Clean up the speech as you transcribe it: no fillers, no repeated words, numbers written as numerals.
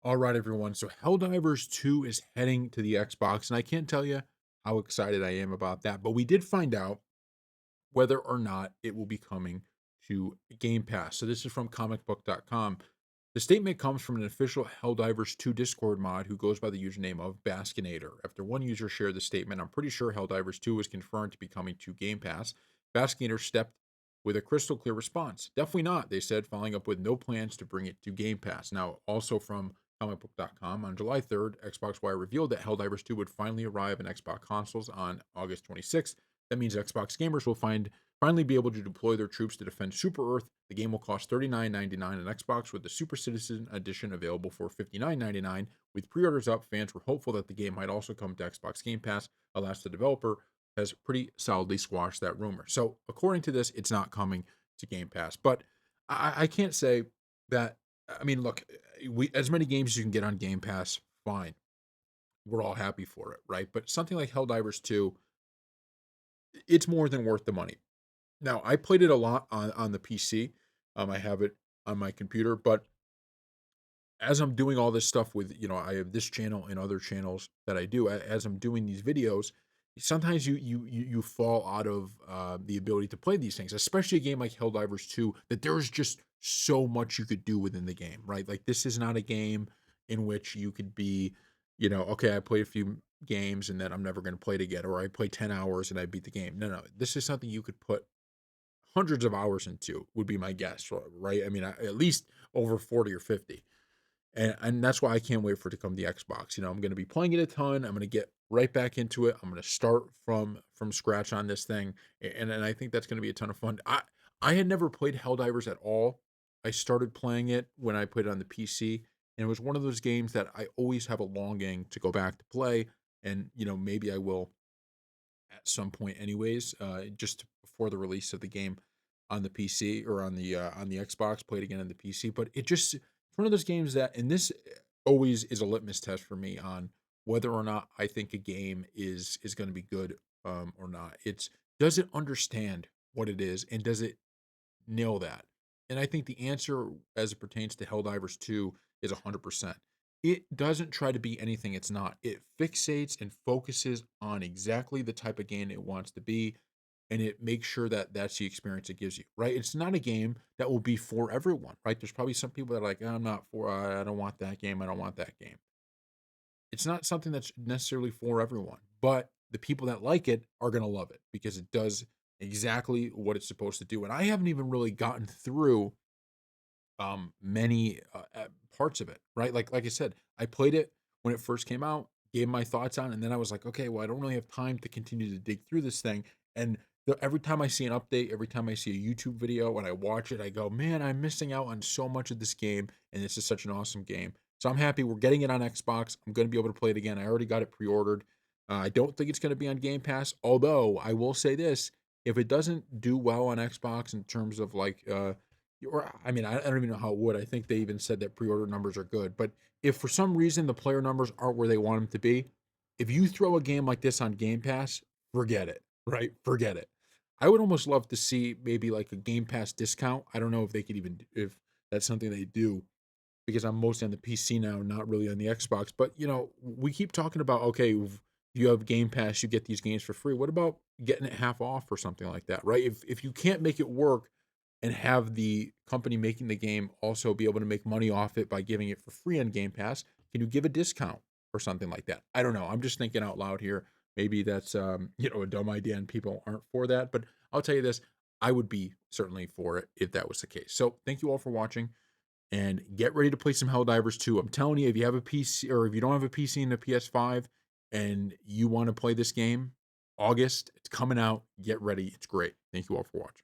All right, everyone. So Helldivers 2 is heading to the Xbox, and I can't tell you how excited I am about that. But we did find out whether or not it will be coming to Game Pass. So this is from comicbook.com. The statement comes from an official Helldivers 2 Discord mod who goes by the username of Baskinator. After one user shared the statement, I'm pretty sure Helldivers 2 is confirmed to be coming to Game Pass. Baskinator stepped with a crystal clear response. Definitely not, they said, following up with no plans to bring it to Game Pass. Now, also from comicbook.com, on July 3rd, Xbox Wire revealed that Helldivers 2 would finally arrive in Xbox consoles on August 26th. That means Xbox gamers will finally be able to deploy their troops to defend Super Earth. The game will cost $39.99 on Xbox, with the Super Citizen Edition available for $59.99. With pre-orders up, fans were hopeful that the game might also come to Xbox Game Pass. Alas, the developer has pretty solidly squashed that rumor. So, according to this, it's not coming to Game Pass. But I can't say that. I mean, look, we as many games as you can get on Game Pass, fine. We're all happy for it, right? But something like Helldivers 2, it's more than worth the money. Now, I played it a lot on the PC. I have it on my computer, but as I'm doing all this stuff with, I have this channel and other channels that I do. As I'm doing these videos, sometimes you fall out of the ability to play these things, especially a game like Helldivers 2. That there's just so much you could do within the game, right? Like this is not a game in which you could be, okay, I played a few games and then I'm never going to play it again, or I play 10 hours and I beat the game. No, no, this is something you could put hundreds of hours into, would be my guess, right? I mean, at least over 40 or 50. And that's why I can't wait for it to come to the Xbox. I'm going to be playing it a ton. I'm going to get right back into it. I'm going to start from scratch on this thing, and I think that's going to be a ton of fun. I had never played Helldivers at all. I started playing it when I put it on the PC, and it was one of those games that I always have a longing to go back to play. And maybe I will at some point anyways, just before the release of the game on the PC or on the Xbox, play it again on the PC. But it's one of those games that, and this always is a litmus test for me on whether or not I think a game is going to be good or not. It's, does it understand what it is, and does it nail that? And I think the answer as it pertains to Helldivers 2 is 100%. It doesn't try to be anything it's not. It fixates and focuses on exactly the type of game it wants to be, and it makes sure that that's the experience it gives you, right? It's not a game that will be for everyone, right? There's probably some people that are like, "Oh, I'm not for, I don't want that game. I don't want that game." It's not something that's necessarily for everyone, but the people that like it are going to love it because it does exactly what it's supposed to do. And I haven't even really gotten through many parts of it, right? Like I said, I played it when it first came out, gave my thoughts on, it, and then I was like, okay, well, I don't really have time to continue to dig through this thing. And every time I see an update, every time I see a YouTube video, when I watch it, I go, man, I'm missing out on so much of this game, and this is such an awesome game. So I'm happy we're getting it on Xbox. I'm going to be able to play it again. I already got it pre-ordered. I don't think it's going to be on Game Pass, although I will say this: if it doesn't do well on Xbox in terms of like or I mean, I don't even know how it would. I think they even said that pre-order numbers are good. But if for some reason the player numbers aren't where they want them to be, if you throw a game like this on Game Pass, forget it, right? Forget it. I would almost love to see maybe like a Game Pass discount. I don't know if they could even, if that's something they do, because I'm mostly on the PC now, not really on the Xbox. But we keep talking about, okay, if you have Game Pass, you get these games for free. What about getting it half off or something like that, right? If you can't make it work and have the company making the game also be able to make money off it by giving it for free on Game Pass, can you give a discount or something like that? I don't know. I'm just thinking out loud here. Maybe that's a dumb idea and people aren't for that, but I'll tell you this, I would be certainly for it if that was the case. So, thank you all for watching, and get ready to play some Helldivers 2. I'm telling you, if you have a PC, or if you don't have a PC and a PS5 and you want to play this game, August, it's coming out. Get ready. It's great. Thank you all for watching.